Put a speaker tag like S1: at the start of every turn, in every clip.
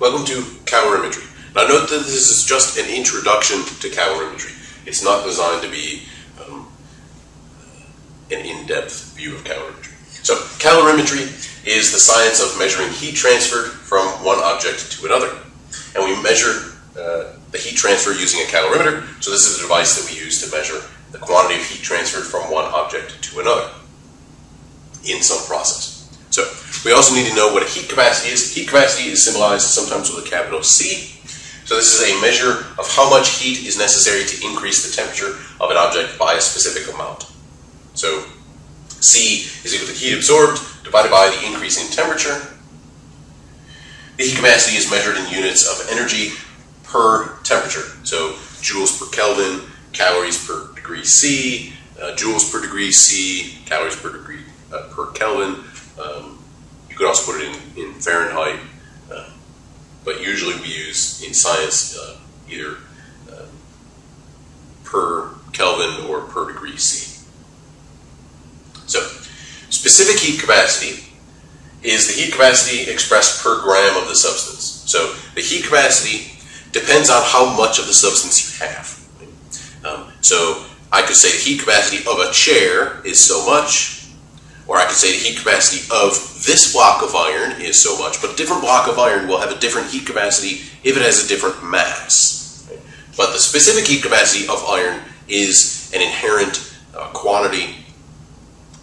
S1: Welcome to calorimetry. Now note that this is just an introduction to calorimetry. It's not designed to be an in-depth view of calorimetry. So calorimetry is the science of measuring heat transferred from one object to another. And we measure the heat transfer using a calorimeter. So this is a device that we use to measure the quantity of heat transferred from one object to another in some process. So we also need to know what a heat capacity is. Heat capacity is symbolized sometimes with a capital C. So this is a measure of how much heat is necessary to increase the temperature of an object by a specific amount. So C is equal to heat absorbed divided by the increase in temperature. The heat capacity is measured in units of energy per temperature. So joules per Kelvin, calories per degree C, joules per degree C, calories per degree per Kelvin. You could also put it in Fahrenheit, but usually we use in science either per Kelvin or per degree C. So, specific heat capacity is the heat capacity expressed per gram of the substance. So, the heat capacity depends on how much of the substance you have. So, I could say the heat capacity of a chair is so much, or I could say the heat capacity of this block of iron is so much, but a different block of iron will have a different heat capacity if it has a different mass. But the specific heat capacity of iron is an inherent quantity.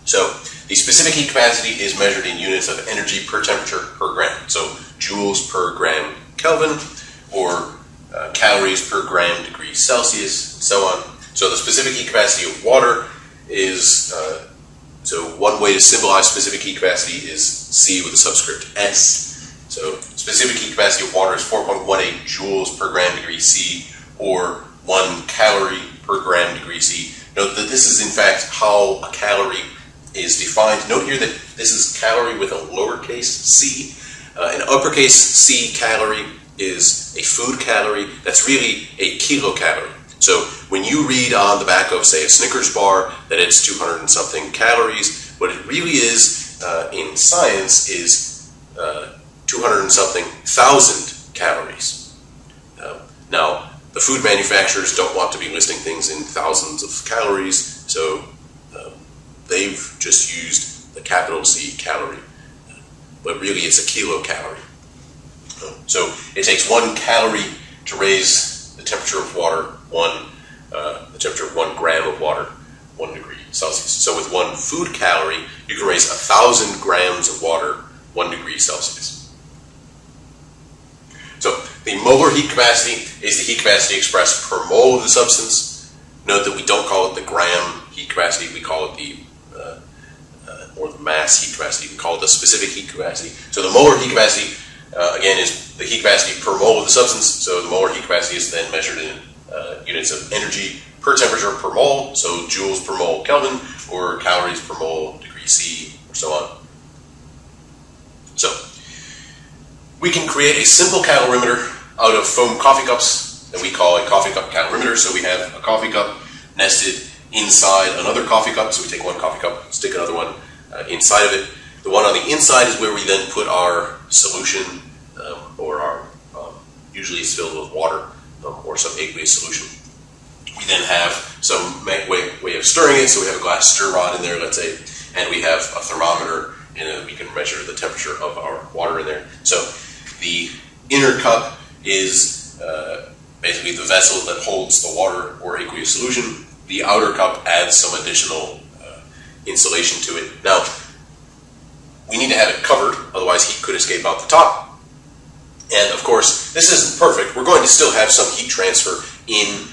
S1: So the specific heat capacity is measured in units of energy per temperature per gram. So joules per gram Kelvin, or calories per gram degree Celsius, and so on. So the specific heat capacity of water is so one way to symbolize specific heat capacity is C with a subscript S. So specific heat capacity of water is 4.18 joules per gram degree C, or 1 calorie per gram degree C. Note that this is in fact how a calorie is defined. Note here that this is calorie with a lowercase c. An uppercase C calorie is a food calorie. That's really a kilocalorie. So when you read on the back of, say, a Snickers bar that it's 200 and something calories, what it really is in science is 200 and something thousand calories. Now, the food manufacturers don't want to be listing things in thousands of calories, so they've just used the capital C calorie, but really it's a kilocalorie. So it takes 1 calorie to raise the temperature of water, the temperature of 1 gram of water, 1 degree Celsius. So with 1 food calorie, you can raise 1,000 grams of water, 1 degree Celsius. So the molar heat capacity is the heat capacity expressed per mole of the substance. Note that we don't call it the gram heat capacity, we call it the mass heat capacity. We call it the specific heat capacity. So the molar heat capacity, again, is the heat capacity per mole of the substance. So the molar heat capacity is then measured in units of energy per temperature per mole, so joules per mole Kelvin, or calories per mole degree C, or so on. So we can create a simple calorimeter out of foam coffee cups that we call a coffee cup calorimeter. So we have a coffee cup nested inside another coffee cup. So we take 1 coffee cup, stick another one inside of it. The one on the inside is where we then put our solution, or our usually it's filled with water, or some aqueous solution. We then have some way of stirring it, so we have a glass stir rod in there, let's say, and we have a thermometer, and we can measure the temperature of our water in there. So the inner cup is basically the vessel that holds the water or aqueous solution. The outer cup adds some additional insulation to it. Now, we need to have it covered, otherwise heat could escape out the top. And of course, this isn't perfect. We're going to still have some heat transfer in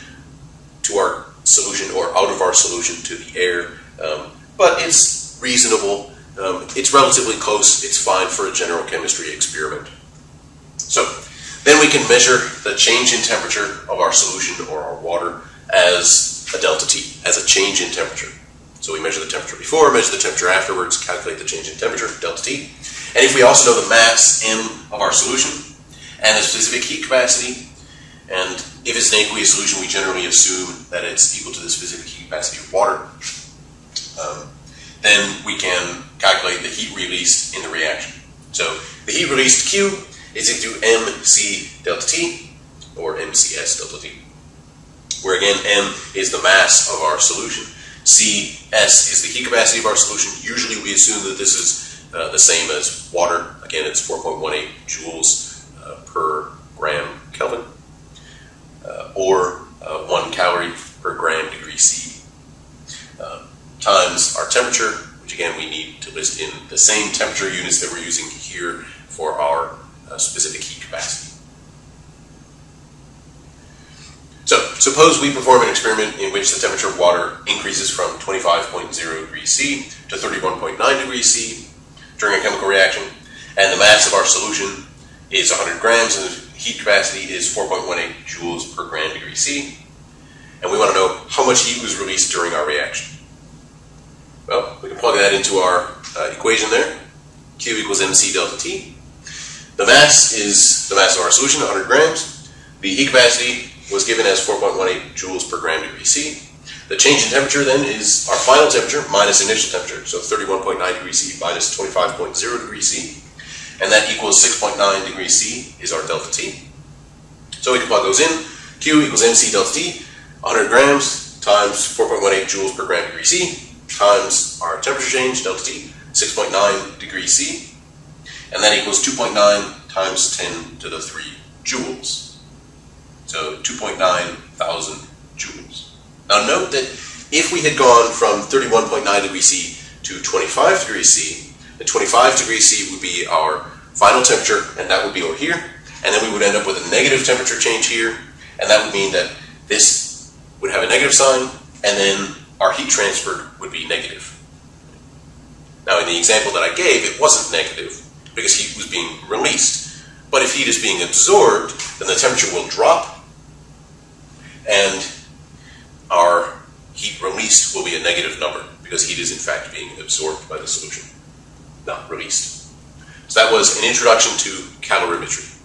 S1: to our solution or out of our solution to the air, but it's reasonable. It's relatively close. It's fine for a general chemistry experiment. So then we can measure the change in temperature of our solution or our water as a delta T, as a change in temperature. So we measure the temperature before, measure the temperature afterwards, calculate the change in temperature, delta T. And if we also know the mass M of our solution and the specific heat capacity, and if it's an aqueous solution, we generally assume that it's equal to the specific heat capacity of water, then we can calculate the heat released in the reaction. So the heat released Q is equal to mc delta T, or mcs delta T, where again m is the mass of our solution, cs is the heat capacity of our solution. Usually we assume that this is the same as water. Again, it's 4.18 joules per gram Kelvin, or 1 calorie per gram degree C, times our temperature, which again we need to list in the same temperature units that we're using here for our specific heat capacity. So, suppose we perform an experiment in which the temperature of water increases from 25.0 degrees C to 31.9 degrees C during a chemical reaction, and the mass of our solution is 100 grams and the heat capacity is 4.18 joules per gram degree C, and we want to know how much heat was released during our reaction. Well, we can plug that into our equation there. Q equals mc delta T. The mass is the mass of our solution, 100 grams. The heat capacity was given as 4.18 joules per gram degree C. The change in temperature then is our final temperature minus initial temperature, so 31.9 degrees C minus 25.0 degrees C, and that equals 6.9 degrees C is our delta T. So we can plug those in. Q equals mc delta T, 100 grams times 4.18 joules per gram degree C times our temperature change, delta T, 6.9 degrees C, and that equals 2.9 times 10 to the 3 joules. So 2,900 joules. Now note that if we had gone from 31.9 degrees C to 25 degrees C, the 25 degrees C would be our final temperature, and that would be over here, and then we would end up with a negative temperature change here, and that would mean that this would have a negative sign, and then our heat transferred would be negative. Now in the example that I gave, it wasn't negative because heat was being released. But if heat is being absorbed, then the temperature will drop and our heat released will be a negative number because heat is in fact being absorbed by the solution, not released. So that was an introduction to calorimetry.